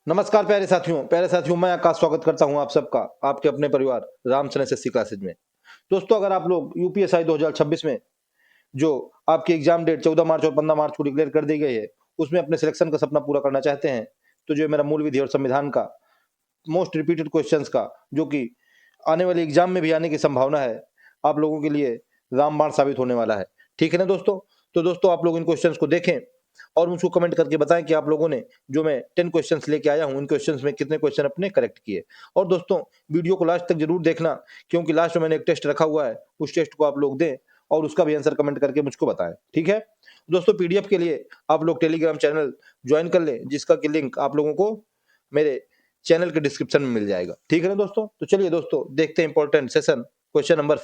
नमस्कार प्यारे साथियों मैं आकाश स्वागत करता हूं आप सबका आपके अपने परिवार रामचरण एसएससी क्लासेज में। दोस्तों, अगर आप लोग यूपीएसआई 2026 में जो आपकी एग्जाम डेट 14 मार्च और 15 मार्च को डिक्लेयर कर दी गई है, उसमें अपने सिलेक्शन का सपना पूरा करना चाहते हैं, तो जो मेरा मूल विधि और संविधान का मोस्ट रिपीटेड क्वेश्चंस का, जो कि आने वाले एग्जाम में भी आने की संभावना है, आप लोगों के लिए रामबाण साबित होने वाला है। ठीक है ना दोस्तों? तो दोस्तों, आप लोग इन क्वेश्चंस को देखें और मुझको कमेंट करके बताएं कि आप लोगों ने जो मैं 10 क्वेश्चंस लेके आया हूं, इन क्वेश्चंस में कितने क्वेश्चन अपने करेक्ट किए। और दोस्तों, वीडियो को लास्ट तक जरूर देखना, क्योंकि लास्ट में मैंने एक टेस्ट रखा हुआ है, उस टेस्ट को आप लोग दें और उसका भी आंसर कमेंट करके मुझको बताएं। ठीक है दोस्तों? पीडीएफ के लिए आप लोग टेलीग्राम चैनल ज्वाइन कर लें, जिसका कि लिंक आप लोगों को मेरे चैनल के डिस्क्रिप्शन में मिल जाएगा। ठीक है ना दोस्तों? तो चलिए दोस्तों, देखते हैं important session. Question number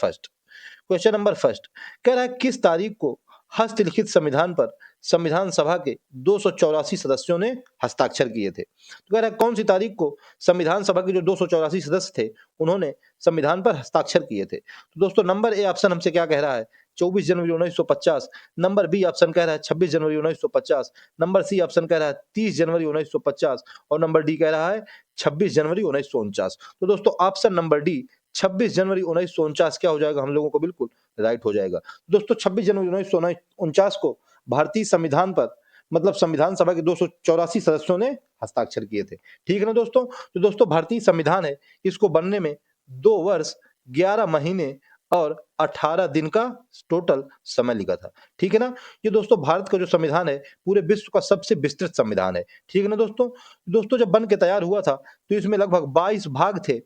first कह रहा है, किस तारीख को हस्तलिखित संविधान पर संविधान सभा के 284 सदस्यों ने हस्ताक्षर किए थे? तो कह रहा है, कौन सी तारीख को संविधान सभा के जो 284 सदस्य थे, उन्होंने संविधान पर हस्ताक्षर किए थे? तो दोस्तों, नंबर ए ऑप्शन हमसे क्या कह रहा है? 24 जनवरी 1950। नंबर बी ऑप्शन कह रहा है 26 जनवरी 1950। नंबर सी ऑप्शन कह रहा है 30 जनवरी 1950 और नंबर डी कह रहा है 26 जनवरी 1949। तो दोस्तों, ऑप्शन नंबर डी 26 जनवरी 1949 क्या हो जाएगा? हम लोगों को बिल्कुल राइट हो जाएगा। दोस्तों, 26 जनवरी 1949 को भारतीय संविधान पर मतलब संविधान सभा के 284 सदस्यों ने हस्ताक्षर किए थे। ठीक है ना दोस्तों? तो दोस्तों, भारतीय संविधान है, इसको बनने में 2 वर्ष 11 महीने और 18 दिन का टोटल समय लगा था। ठीक है ना? ये दोस्तों, भारत का जो संविधान है, पूरे विश्व का सबसे विस्तृत संविधान है। ठीक है ना दोस्तों? दोस्तों, जब बन के तैयार हुआ था, तो इसमें लगभग 22 भाग थे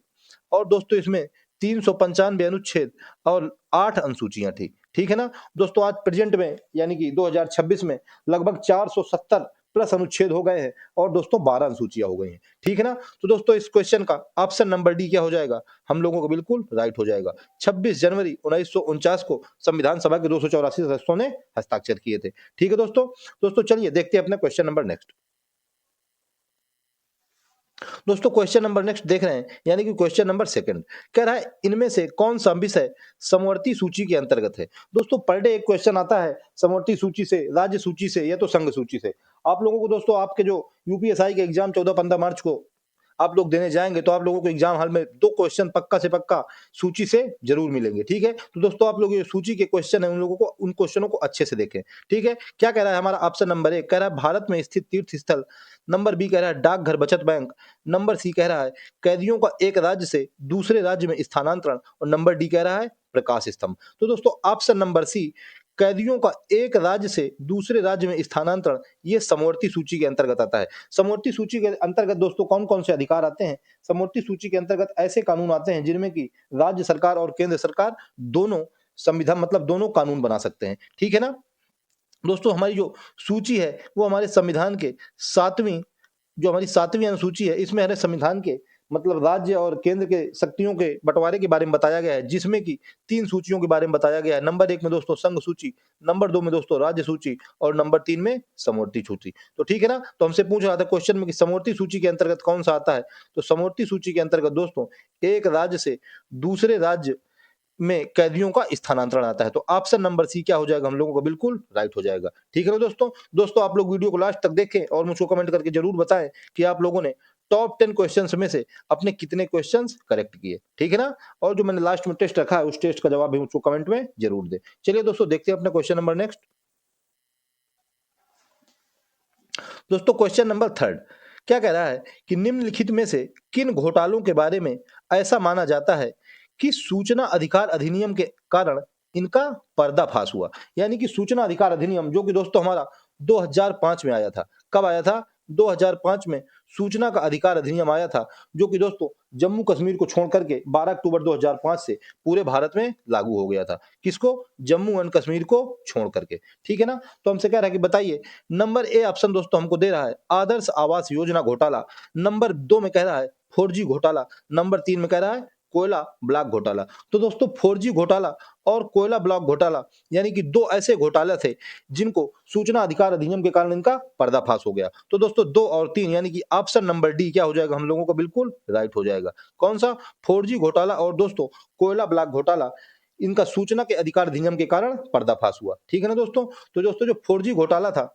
और दोस्तों, इसमें 395 अनुच्छेद और 8 अनुसूचियां थी। ठीक है ना दोस्तों? आज प्रेजेंट में यानी कि 2026 में लगभग 470 प्लस अनुच्छेद हो गए हैं और दोस्तों 12 अनुसूचियां हो गई हैं। ठीक है ना? तो दोस्तों, इस क्वेश्चन का ऑप्शन नंबर डी क्या हो जाएगा? हम लोगों को बिल्कुल राइट हो जाएगा। 26 जनवरी 1949 को संविधान सभा के 284 सदस्यों ने हस्ताक्षर किए थे। ठीक है दोस्तों, चलिए देखते हैं अपना क्वेश्चन नंबर नेक्स्ट। दोस्तों, क्वेश्चन नंबर नेक्स्ट देख रहे हैं, यानी कि क्वेश्चन नंबर सेकंड कह रहा है, इनमें से कौन सा विषय समवर्ती सूची के अंतर्गत है? दोस्तों, पर डे एक क्वेश्चन आता है समवर्ती सूची से, राज्य सूची से या तो संघ सूची से। आप लोगों को दोस्तों, आपके जो यूपीएसआई के एग्जाम 14-15 मार्च को आप लोग देने जाएंगे, तो आप लोगों को एग्जाम हॉल में 2 क्वेश्चन पक्का से पक्का सूची से जरूर मिलेंगे। ठीक है? तो दोस्तों, आप लोग ये सूची के क्वेश्चन है, उन लोगों को उन क्वेश्चनों को अच्छे से देखें। ठीक है? क्या कह रहा है हमारा ऑप्शन नंबर ए? कह रहा है भारत में स्थित तीर्थ स्थल। नंबर बी कह रहा है डाकघर बचत बैंक। नंबर सी कह रहा है कैदियों का एक राज्य से दूसरे राज्य में स्थानांतरण और नंबर डी कह रहा है प्रकाश स्तंभ। तो दोस्तों, ऑप्शन नंबर सी कैदियों का एक राज्य से दूसरे राज्य में स्थानांतरण, ये समवर्ती सूची के अंतर्गत आता है। समवर्ती सूची के अंतर्गत दोस्तों कौन कौन से अधिकार आते हैं? समवर्ती सूची के अंतर्गत ऐसे कानून आते हैं जिनमें कि राज्य सरकार और केंद्र सरकार दोनों संविधान मतलब दोनों कानून बना सकते हैं। ठीक है ना दोस्तों? हमारी जो सूची है वो हमारे संविधान के सातवीं जो हमारी 7वीं अनुसूची है, इसमें हमारे संविधान के मतलब राज्य और केंद्र के शक्तियों के बंटवारे के बारे में बताया गया है, जिसमें कि 3 सूचियों के बारे में बताया गया है। नंबर 1 में दोस्तों संघ सूची, नंबर 2 में दोस्तों राज्य सूची और नंबर 3 में समवर्ती सूची। तो ठीक है ना? तो हमसे पूछ रहा था क्वेश्चन में कि समवर्ती सूची के अंतर्गत कौन सा आता है? तो समवर्ती सूची के अंतर्गत दोस्तों एक राज्य से दूसरे राज्य में कैदियों का स्थानांतरण आता है। तो ऑप्शन नंबर सी क्या हो जाएगा? हम लोगों को बिल्कुल राइट हो जाएगा। ठीक है ना दोस्तों, आप लोग वीडियो को लास्ट तक देखें और मुझको कमेंट करके जरूर बताएं कि आप लोगों ने टॉप 10 क्वेश्चंस में से अपने कितने क्वेश्चंस करेक्ट किए। ठीक है ना? और जो मैंने लास्ट में टेस्ट रखा है, उस टेस्ट का जवाब भी मुझको कमेंट में जरूर दें। चलिए दोस्तों, देखते हैं अपना क्वेश्चन नंबर नेक्स्ट। दोस्तों, क्वेश्चन नंबर थर्ड क्या कह रहा है कि निम्नलिखित में से किन घोटालों के बारे में ऐसा माना जाता है कि सूचना अधिकार अधिनियम के कारण इनका पर्दाफाश हुआ? यानी कि सूचना अधिकार अधिनियम, जो कि दोस्तों हमारा 2005 में आया था। कब आया था? 2005 में सूचना का अधिकार अधिनियम आया था, जो कि दोस्तों जम्मू कश्मीर को छोड़ करके 12 अक्टूबर 2005 से पूरे भारत में लागू हो गया था। किसको? जम्मू एंड कश्मीर को छोड़ करके। ठीक है ना? तो हमसे कह रहा है कि बताइए, नंबर ए ऑप्शन दोस्तों हमको दे रहा है आदर्श आवास योजना घोटाला। नंबर 2 में कह रहा है 4G घोटाला। नंबर 3 में कह रहा है कोयला ब्लॉक घोटाला। तो दोस्तों, 4G घोटाला और कोयला ब्लॉक घोटाला यानी कि 2 ऐसे घोटाले थे जिनको सूचना अधिकार अधिनियम के कारण इनका पर्दाफाश हो गया। तो दोस्तों 2 और 3 यानी कि ऑप्शन नंबर डी क्या हो जाएगा? हम लोगों को बिल्कुल राइट हो जाएगा। कौन सा? 4G घोटाला और दोस्तों कोयला ब्लॉक घोटाला, इनका सूचना के अधिकार अधिनियम के कारण पर्दाफाश हुआ। ठीक है ना दोस्तों? तो दोस्तों, जो 4G घोटाला था,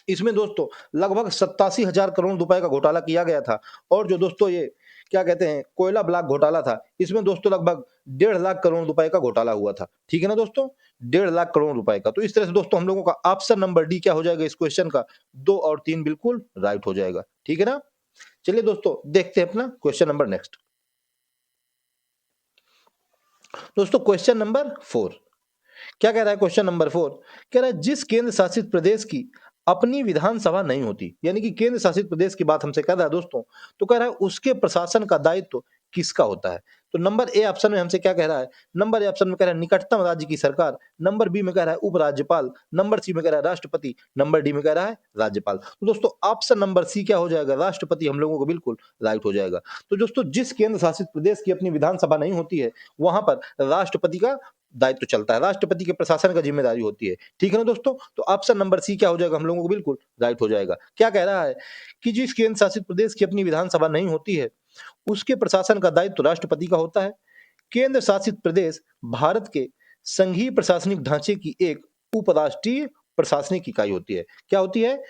इसमें दोस्तों लगभग 87,000 करोड़ रुपए का घोटाला किया गया था। और जो दोस्तों ये क्या कहते हैं कोयला ब्लॉक घोटाला था, इसमें दोस्तों लगभग 1.5 लाख करोड़ रुपए का घोटाला हुआ था। ठीक है ना दोस्तों, 1.5 लाख करोड़ रुपए का। तो इस तरह से दोस्तों हम लोगों का ऑप्शन नंबर डी क्या हो जाएगा इस क्वेश्चन का, 2 और 3 बिल्कुल राइट हो जाएगा। ठीक है ना, चलिए दोस्तों देखते हैं अपना क्वेश्चन नंबर नेक्स्ट। दोस्तों क्वेश्चन नंबर 4 क्या कह रहा है, क्वेश्चन नंबर 4 कह रहा है जिस केंद्र शासित प्रदेश की अपनी विधानसभा नहीं होती, यानी कि केंद्र शासित प्रदेश की बात हमसे कर रहा है दोस्तों, तो कह रहा है उसके प्रशासन का दायित्व किसका होता है। तो नंबर ए ऑप्शन में हमसे क्या कह रहा है, नंबर ए ऑप्शन में कह रहा है निकटतम राज्य की सरकार, नंबर बी में कह रहा है उपराज्यपाल, नंबर सी में कह रहा है राष्ट्रपति, नंबर डी में कह रहा है राज्यपाल। तो दोस्तों ऑप्शन नंबर सी क्या हो जाएगा, राष्ट्रपति हम लोगों को बिल्कुल राइट हो जाएगा। तो दोस्तों जिस केंद्र शासित प्रदेश की अपनी विधानसभा नहीं होती है वहां पर राष्ट्रपति का दायित्व चलता है, राष्ट्रपति के प्रशासन का जिम्मेदारी होती है। ठीक है ना दोस्तों, तो ऑप्शन नंबर सी क्या हो जाएगा हम लोगों को बिल्कुल राइट हो जाएगा। क्या कह रहा है कि जिस केंद्र शासित प्रदेश की अपनी विधानसभा नहीं होती है उसके प्रशासन का दायित्व राष्ट्रपति का होता है। केंद्र शासित प्रदेश भारत के संघीय प्रशासनिक ढांचे की एक उपराष्ट्रीय प्रशासनिक इकाई होती है। क्या होती है,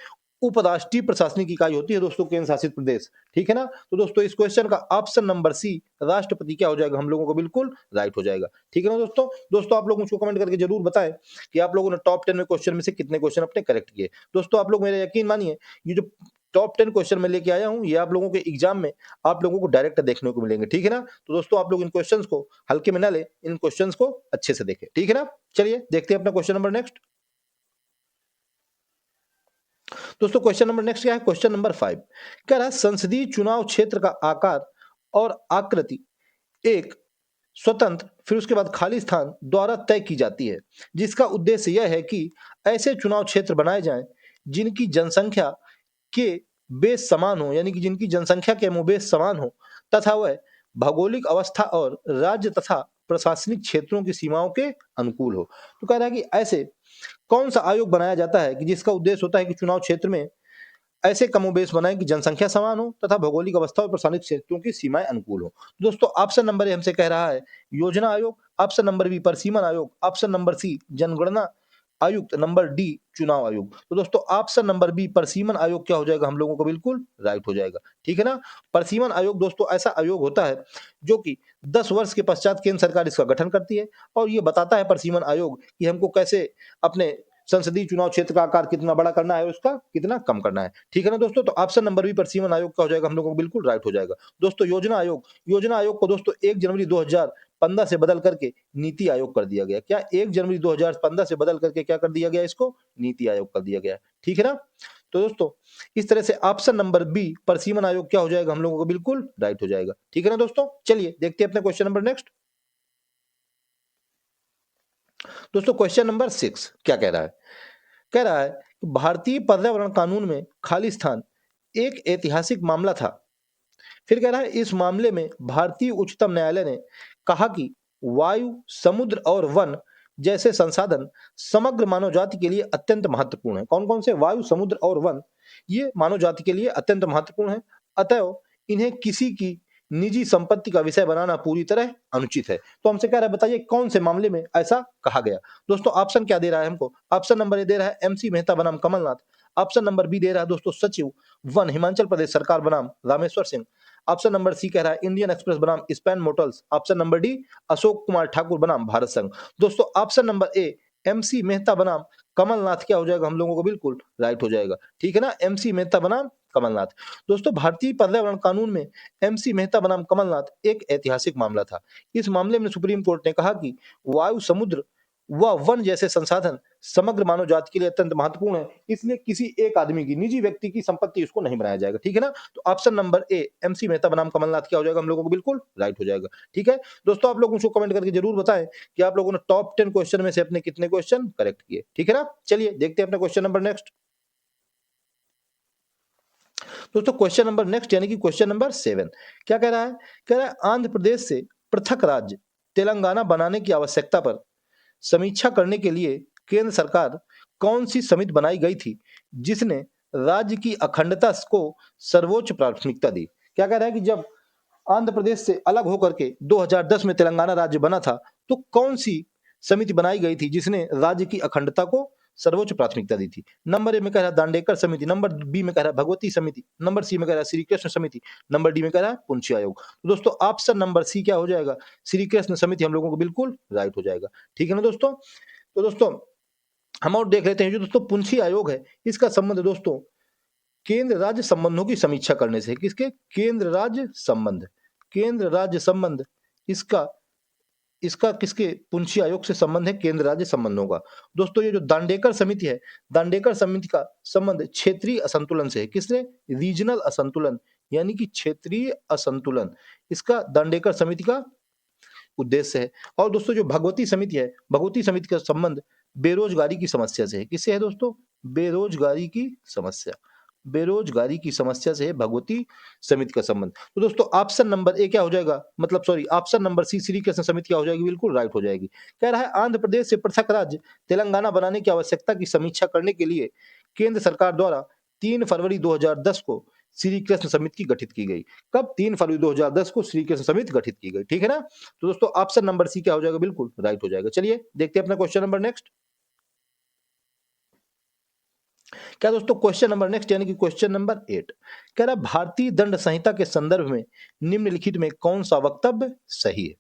उपराष्ट्रीय प्रशासनिक इकाई होती है दोस्तों केंद्र शासित प्रदेश। ठीक है ना, तो दोस्तों इस क्वेश्चन का ऑप्शन नंबर सी राष्ट्रपति क्या हो जाएगा हम लोगों को बिल्कुल राइट हो जाएगा। ठीक है ना दोस्तों, दोस्तों आप लोग मुझको कमेंट करके जरूर बताएं कि आप लोगों ने टॉप 10 में क्वेश्चन में से कितने क्वेश्चन अपने करेक्ट किए। दोस्तों आप लोग मेरा यकीन मानिए ये जो टॉप 10 क्वेश्चन में लेके आया हूं ये आप लोगों के एग्जाम में आप लोगों को डायरेक्ट देखने को मिलेंगे। ठीक है ना, तो दोस्तों आप लोग इन क्वेश्चंस को हल्के में ना ले, इन क्वेश्चंस को अच्छे से देखें। ठीक है ना, चलिए देखते हैं अपना क्वेश्चन नंबर नेक्स्ट। दोस्तों क्वेश्चन नंबर नेक्स्ट क्या है, क्वेश्चन नंबर 5 कह रहा है संसदीय चुनाव क्षेत्र का आकार और आकृति एक स्वतंत्र फिर उसके बाद खाली स्थान द्वारा तय की जाती है, जिसका उद्देश्य यह है कि ऐसे चुनाव क्षेत्र बनाए जाएं जिनकी जनसंख्या के बेस समान हो, यानी कि जिनकी जनसंख्या के मुबेश समान हो तथा वह भौगोलिक अवस्था और राज्य तथा प्रशासनिक क्षेत्रों की सीमाओं के अनुकूल हो। तो कह रहा है कि ऐसे कौन सा आयोग बनाया जाता है कि जिसका उद्देश्य होता है कि चुनाव क्षेत्र में ऐसे कमोबेश बनाएं कि जनसंख्या समान हो तथा भौगोलिक अवस्था और प्रशासनिक क्षेत्रों की सीमाएं अनुकूल हो। दोस्तों ऑप्शन नंबर ए हमसे कह रहा है योजना आयोग, ऑप्शन नंबर बी परिसीमन आयोग, ऑप्शन नंबर सी जनगणना आयुक्त, नंबर डी चुनाव आयोग। तो दोस्तों ऑप्शन नंबर बी परिसीमन आयोग क्या हो जाएगा हम लोगों को बिल्कुल राइट हो जाएगा। ठीक है ना, परिसीमन आयोग दोस्तों ऐसा आयोग होता है जो कि 10 वर्ष के पश्चात केंद्र सरकार इसका गठन करती है और ये बताता है परिसीमन आयोग कि हमको कैसे अपने संसदीय चुनाव क्षेत्र का आकार कितना बड़ा करना है, उसका कितना कम करना है। ठीक है ना दोस्तों, तो ऑप्शन नंबर बी परिसीमन आयोग का हो जाएगा हम लोगों को बिल्कुल राइट हो जाएगा। दोस्तों योजना आयोग को दोस्तों 1 जनवरी 2015 से बदल करके नीति आयोग कर दिया गया। क्या 1 जनवरी 2015 से बदल करके क्या कर दिया गया, इसको नीति आयोग कर दिया गया। ठीक है ना, तो दोस्तों इस तरह से ऑप्शन नंबर बी परिसीमन आयोग क्या हो जाएगा हम लोगों को बिल्कुल राइट हो जाएगा। ठीक है ना दोस्तों, चलिए देखते हैं अपने क्वेश्चन नंबर नेक्स्ट। दोस्तों क्वेश्चन नंबर 6 क्या कह रहा है, कह रहा है कि भारतीय पर्यावरण कानून में खाली स्थान एक ऐतिहासिक मामला था। फिर कह रहा है इस मामले में भारतीय उच्चतम न्यायालय ने कहा कि वायु, समुद्र और वन जैसे संसाधन समग्र मानव जाति के लिए अत्यंत महत्वपूर्ण है। कौन कौन से, वायु, समुद्र और वन, ये मानव जाति के लिए अत्यंत महत्वपूर्ण है, अतएव इन्हें किसी की निजी संपत्ति का विषय बनाना पूरी तरह अनुचित है। तो हमसे कह रहा है बताइए कौन से मामले में ऐसा कहा गया। दोस्तों ऑप्शन क्या दे रहा है हमको, ऑप्शन नंबर ए दे रहा है एमसी मेहता बनाम कमलनाथ, ऑप्शन नंबर बी दे रहा है दोस्तों सचिव वन हिमाचल प्रदेश सरकार बनाम Rameshwar Singh, option number C कह रहा है इंडियन एक्सप्रेस बनाम Span Motors, option number D Ashok Kumar Thakur बनाम भारत संघ। दोस्तों option number A MC Mehta बनाम कमलनाथ क्या हो जाएगा हम लोगों को बिल्कुल राइट हो जाएगा। ठीक है ना, एमसी मेहता बनाम कमलनाथ। दोस्तों भारतीय पर्यावरण कानून में एमसी मेहता बनाम कमलनाथ एक ऐतिहासिक मामला था। इस मामले में सुप्रीम कोर्ट ने कहा कि वायु, समुद्र व वन जैसे संसाधन समग्र मानव जाति के लिए अत्यंत महत्वपूर्ण है, इसलिए किसी एक आदमी की, निजी व्यक्ति की संपत्ति उसको नहीं बनाया जाएगा। ठीक है ना, तो option number A MC Mehta बनाम कमलनाथ क्या हो जाएगा हम लोगों को बिल्कुल राइट हो जाएगा। ठीक है दोस्तों, आप लोग मुझको कमेंट करके जरूर बताएं कि आप लोगों ने टॉप 10 क्वेश्चन में से अपने कितने क्वेश्चन करेक्ट किए। ठीक है ना, चलिए देखते हैं अपना क्वेश्चन नंबर नेक्स्ट। दोस्तों क्वेश्चन नंबर नेक्स्ट यानी कि क्वेश्चन नंबर 7 क्या कह रहा है, कह रहा है आंध्र प्रदेश से पृथक राज्य तेलंगाना बनाने की आवश्यकता पर समीक्षा करने के लिए केंद्र सरकार कौन सी समिति बनाई गई थी जिसने राज्य की अखंडता को सर्वोच्च प्राथमिकता दी। क्या कह रहा है कि जब आंध्र प्रदेश से अलग होकर के 2010 में तेलंगाना राज्य बना था तो कौन सी समिति बनाई गई थी जिसने राज्य की अखंडता को सर्वोच्च प्राथमिकता दी थी। नंबर ए में कह रहा है दांडेकर समिति, नंबर बी में कह रहा है भगवती समिति, नंबर सी में कह रहा है श्री कृष्ण समिति, नंबर डी में कह रहा है पुंछी आयोग। तो दोस्तों ऑप्शन नंबर सी क्या हो जाएगा, श्री कृष्ण समिति हम लोगों को बिल्कुल राइट हो जाएगा। ठीक है ना दोस्तों। तो दोस्तों हम और देख लेते हैं जो दोस्तों पुंछी आयोग है, इसका संबंध दोस्तों केंद्र राज्य संबंधों की समीक्षा करने से है। किसके, केंद्र राज्य संबंध, केंद्र राज्य संबंध, इसका इसका किसके, पुंछी आयोग से संबंध है केंद्र राज्य संबंधों का। दोस्तों ये जो दांडेकर समिति है, दांडेकर समिति का संबंध क्षेत्रीय असंतुलन से है। किससे, रीजनल असंतुलन, यानी कि क्षेत्रीय असंतुलन, इसका दांडेकर समिति का उद्देश्य है। और दोस्तों जो भगवती समिति है, भगवती समिति का संबंध बेरोजगारी की समस्या से है। किससे है दोस्तों, बेरोजगारी की समस्या, बेरोजगारी की समस्या से है भगवती समिति का संबंध। तो दोस्तों ऑप्शन नंबर ए क्या हो जाएगा, मतलब sorry option number C Shri Krishna समिति क्या हो जाएगी, बिल्कुल राइट हो जाएगी। कह रहा है आंध्र प्रदेश से पृथक राज्य तेलंगाना बनाने की आवश्यकता की समीक्षा करने के लिए केंद्र सरकार द्वारा 3 फरवरी 2010 को श्री कृष्ण समिति की गठित की गई। कब, 3 फरवरी 2010 को श्री कृष्ण समिति गठित की गई। ठीक है ना। तो दोस्तों ऑप्शन नंबर सी क्या हो जाएगा, बिल्कुल राइट हो जाएगा। चलिए देखते हैं अपना क्वेश्चन नंबर नेक्स्ट। क्या दोस्तों क्वेश्चन नंबर नेक्स्ट यानी कि क्वेश्चन नंबर 8 कह रहा है भारतीय दंड संहिता के संदर्भ में निम्नलिखित में कौन सा वक्तव्य सही है।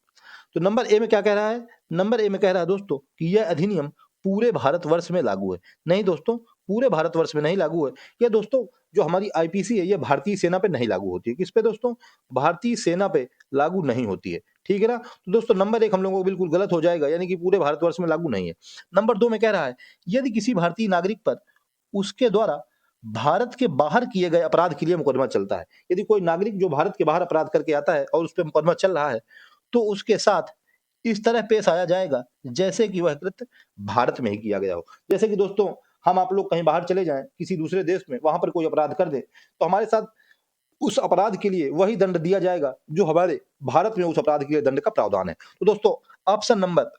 तो नंबर ए में क्या कह रहा है, नंबर ए में कह रहा है दोस्तों कि यह अधिनियम पूरे भारतवर्ष में लागू है। नहीं दोस्तों, पूरे भारतवर्ष में नहीं लागू है। यह दोस्तों जो हमारी आईपीसी है यह भारतीय सेना पे नहीं लागू होती है। किस पे दोस्तों, भारतीय सेना पे लागू नहीं होती है। ठीक है ना। तो दोस्तों नंबर 1 हम लोगों को बिल्कुल गलत हो जाएगा, यानी कि पूरे भारतवर्ष में लागू नहीं है। नंबर 2 में कह रहा है यदि किसी भारतीय नागरिक पर उसके द्वारा भारत के बाहर किए गए अपराध के लिए मुकदमा चलता है। यदि कोई नागरिक जो भारत के बाहर अपराध करके आता है और उस पर मुकदमा चल रहा है तो उसके साथ इस तरह पेश आया जाएगा जैसे कि वह कृत्य भारत में ही किया गया हो। जैसे कि दोस्तों हम आप लोग कहीं बाहर चले जाएं किसी दूसरे देश में, वहां पर कोई अपराध कर दे तो हमारे साथ उस अपराध के लिए वही दंड दिया जाएगा जो हमारे भारत में उस अपराध के लिए दंड का प्रावधान है। तो दोस्तों ऑप्शन नंबर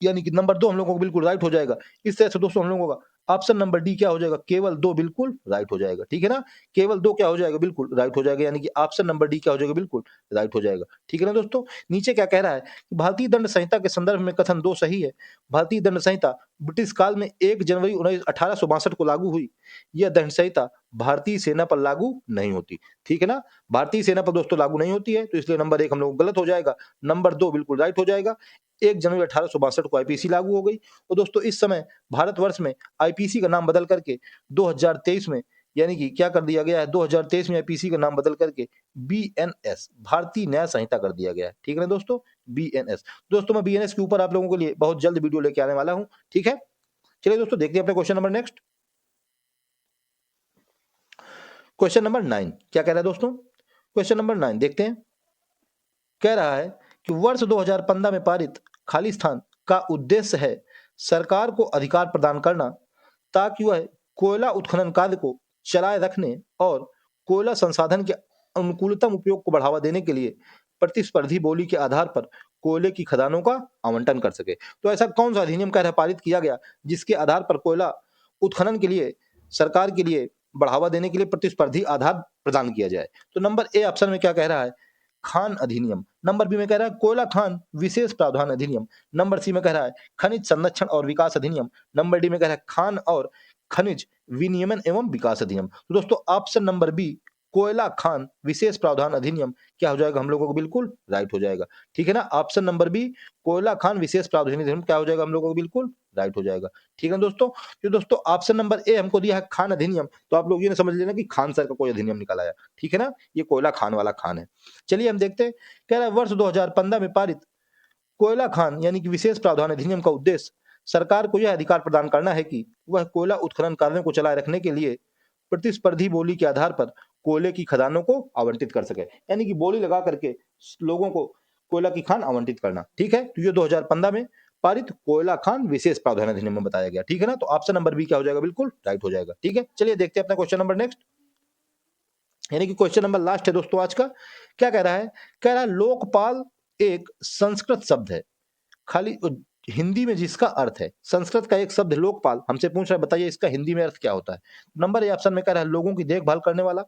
यानी कि नंबर 2 हम लोगों को बिल्कुल राइट हो जाएगा। इस तरह से दोस्तों हम लोगों का ऑप्शन नंबर डी क्या हो जाएगा, केवल 2 बिल्कुल राइट हो जाएगा। ठीक है ना, केवल 2 क्या हो जाएगा, बिल्कुल राइट हो जाएगा, यानी कि ऑप्शन नंबर डी क्या हो जाएगा, बिल्कुल राइट हो जाएगा। ठीक है ना दोस्तों। नीचे क्या कह रहा है कि भारतीय दंड संहिता के संदर्भ में कथन 2 सही है। भारतीय दंड संहिता ब्रिटिश काल में 1 जनवरी 1862 को लागू हुई। यह दंड संहिता भारतीय सेना पर लागू नहीं होती। ठीक है ना, भारतीय सेना पर दोस्तों लागू नहीं होती है, तो इसलिए नंबर 1 हम लोग गलत हो जाएगा। नंबर 2 बिल्कुल राइट हो जाएगा। 1 जनवरी 1862 को आईपीसी लागू हो गई। और दोस्तों इस समय भारतवर्ष में आईपीसी का नाम बदल करके 2023 में यानी कि क्या कर दिया गया है, 2023 में आईपीसी का नाम बदल करके बीएनएस भारतीय न्याय संहिता कर दिया गया है। ठीक है ना दोस्तों, बीएनएस। दोस्तों मैं बीएनएस के ऊपर आप लोगों के लिए बहुत जल्द वीडियो लेके आने वाला हूं। ठीक है, चलिए दोस्तों देखते हैं अपने question number next. Question number 9 क्या कह रहा है दोस्तों, क्वेश्चन नंबर 9 देखते हैं। कह रहा है कि वर्ष 2015 में पारित खालिस्तान का उद्देश्य है सरकार को अधिकार प्रदान करना ताकि वह कोयला उत्खनन कार्य को चलाए रखने और कोयला संसाधन के अनुकूलतम उपयोग को बढ़ावा देने के लिए प्रतिस्पर्धी बोली के आधार पर कोयले की खदानों का आवंटन कर सके। तो ऐसा कौन सा अधिनियम कह रहा है पारित किया गया जिसके आधार पर कोयला उत्खनन के लिए सरकार के लिए बढ़ावा देने के लिए प्रतिस्पर्धी आधार प्रदान किया जाए। तो नंबर ए ऑप्शन में क्या कह रहा है, खान अधिनियम। नंबर बी में कह रहा है कोयला खान विशेष प्रावधान अधिनियम। नंबर सी में कह रहा है खनिज संरक्षण और विकास अधिनियम। नंबर डी में कह रहा है खान और खनिज विनियमन एवं विकास अधिनियम। तो दोस्तों ऑप्शन नंबर बी कोयला खान विशेष प्रावधान अधिनियम क्या हो जाएगा, हम लोगों को बिल्कुल राइट हो जाएगा। ठीक है ना, ऑप्शन नंबर बी कोयला खान विशेष प्रावधान अधिनियम क्या हो जाएगा, हम लोगों को बिल्कुल राइट हो जाएगा। ठीक है दोस्तों। तो दोस्तों ऑप्शन नंबर ए हमको दिया है खान अधिनियम, तो आप लोग ये ना समझ लेना कि खान सर का कोई अधिनियम निकाला है। ठीक है ना, ये कोयला खान वाला खान है। चलिए हम देखते हैं। कह रहा है वर्ष 2015 में पारित कोयला खान यानी कि विशेष प्रावधान अधिनियम का उद्देश्य सरकार को यह अधिकार प्रदान करना है कि वह कोयला उत्खनन कार्यों को चलाए रखने के लिए प्रतिस्पर्धी बोली के आधार पर कोयले की खदानों को आवंटित कर सके, यानी कि बोली लगा करके लोगों को कोयला की खान आवंटित करना। ठीक है, तो ये 2015 में पारित कोयला खान विशेष प्रावधान अधिनियम में बताया गया। ठीक है ना, तो ऑप्शन नंबर बी क्या हो जाएगा, बिल्कुल राइट हो जाएगा। ठीक है, चलिए देखते हैं अपना क्वेश्चन नंबर नेक्स्ट, यानी कि क्वेश्चन नंबर लास्ट है दोस्तों आज का। क्या कह रहा है, कह रहा है लोकपाल एक संस्कृत शब्द है, खाली हिंदी में जिसका अर्थ है, संस्कृत का एक शब्द लोकपाल, हमसे पूछ रहा है बताइए इसका हिंदी में अर्थ क्या होता है। नंबर ए ऑप्शन में कह रहा है लोगों की देखभाल करने वाला।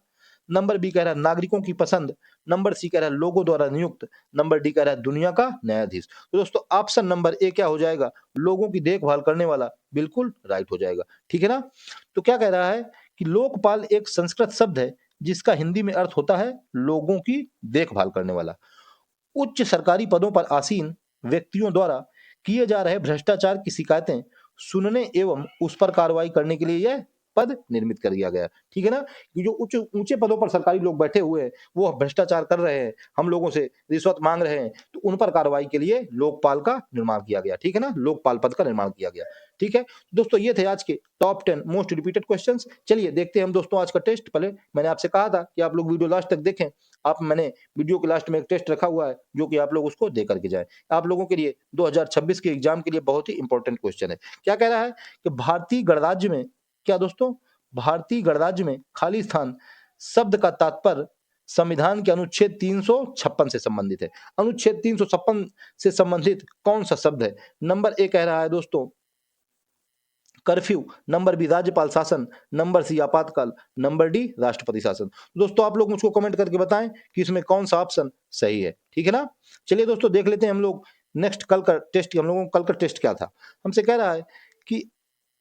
नंबर बी कह रहा है नागरिकों की पसंद, नंबर सी कह रहा है लोगों द्वारा नियुक्त, नंबर डी कह रहा है दुनिया का न्यायाधीश। तो दोस्तों ऑप्शन नंबर ए क्या हो जाएगा, लोगों की देखभाल करने वाला, बिल्कुल राइट हो जाएगा। ठीक है ना। तो क्या कह रहा है कि लोकपाल एक संस्कृत शब्द है जिसका हिंदी में अर्थ होता है लोगों की देखभाल करने वाला। उच्च सरकारी पदों पर आसीन व्यक्तियों द्वारा किए जा रहे भ्रष्टाचार की शिकायतें सुनने एवं उस पर कार्रवाई करने के लिए यह पद निर्मित कर दिया गया। ठीक है ना। कि जो उच्च ऊंचे पदों पर सरकारी लोग बैठे हुए हैं, वो भ्रष्टाचार कर रहे हैं, हम लोगों से रिश्वत मांग रहे हैं, तो उन पर कार्रवाई के लिए लोकपाल का निर्माण किया गया। ठीक है ना, लोकपाल पद का निर्माण किया गया। ठीक है दोस्तों, ये थे आज के टॉप 10 मोस्ट रिपीटेड क्वेश्चंस। चलिए देखते हैं हम दोस्तों आज का टेस्ट। पहले मैंने आपसे कहा था कि आप लोग वीडियो लास्ट तक देखें। मैंने वीडियो के लास्ट में एक टेस्ट रखा हुआ है जो कि आप लोग उसको दे करके जाएं। आप लोगों के लिए 2026 के एग्जाम के लिए बहुत ही इंपॉर्टेंट क्वेश्चन है। क्या कह रहा है कि भारतीय गणराज्य में, क्या दोस्तों, भारतीय गणराज्य में खाली स्थान शब्द का तात्पर्य संविधान के अनुच्छेद 356 से संबंधित है। अनुच्छेद 356 से संबंधित कौन सा शब्द है? नंबर ए कह रहा है दोस्तों कर्फ्यू, नंबर बी राज्यपाल शासन, नंबर सी आपातकाल, नंबर डी राष्ट्रपति शासन। दोस्तों आप लोग मुझको कमेंट करके बताएं कि इसमें कौन सा ऑप्शन सही है। ठीक है ना। चलिए दोस्तों देख लेते हैं हम लोग नेक्स्ट कल का टेस्ट। हम लोगों का कल का टेस्ट क्या था? हमसे कह रहा है कि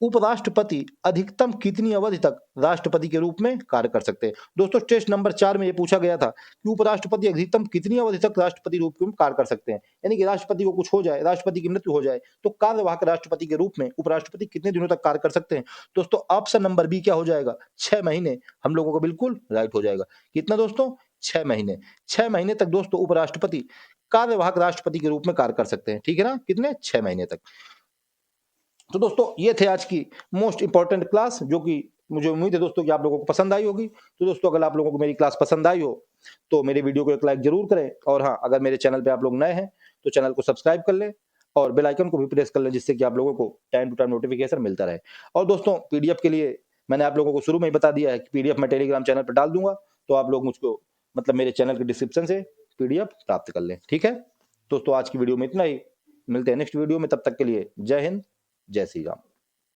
उपराष्ट्रपति अधिकतम कितनी अवधि तक राष्ट्रपति के रूप में कार्य कर सकते हैं। दोस्तों टेस्ट नंबर 4 में ये पूछा गया था कि उपराष्ट्रपति अधिकतम कितनी अवधि तक राष्ट्रपति रूप में कार्य कर सकते हैं। यानी कि राष्ट्रपति को कुछ हो जाए, राष्ट्रपति की मृत्यु हो जाए, तो कार्यवाहक राष्ट्रपति के रूप में उपराष्ट्रपति कितने दिनों तक कार्य कर सकते हैं? दोस्तों ऑप्शन नंबर बी क्या हो जाएगा, 6 महीने। हम लोगों को बिल्कुल राइट हो जाएगा। कितना दोस्तों? 6 महीने। 6 महीने तक दोस्तों उपराष्ट्रपति कार्यवाहक राष्ट्रपति के रूप में कार्य कर सकते हैं। ठीक है ना, कितने? 6 महीने तक। तो दोस्तों ये थे आज की मोस्ट इंपॉर्टेंट क्लास, जो कि मुझे उम्मीद है दोस्तों कि आप लोगों को पसंद आई होगी। तो दोस्तों अगर आप लोगों को मेरी क्लास पसंद आई हो तो मेरे वीडियो को एक लाइक जरूर करें, और हाँ, अगर मेरे चैनल पे आप लोग नए हैं तो चैनल को सब्सक्राइब कर लें और बेल आइकन को भी प्रेस कर लें, जिससे कि आप लोगों को टाइम टू टाइम नोटिफिकेशन मिलता रहे। और दोस्तों पीडीएफ के लिए मैंने आप लोगों को शुरू में ही बता दिया है कि पीडीएफ मैं टेलीग्राम चैनल पर डाल दूंगा, तो आप लोग मुझको मतलब मेरे चैनल के डिस्क्रिप्शन से पीडीएफ प्राप्त कर लें। ठीक है दोस्तों, आज की वीडियो में इतना ही। मिलते हैं नेक्स्ट वीडियो में, तब तक के लिए जय हिंद, जय श्री राम।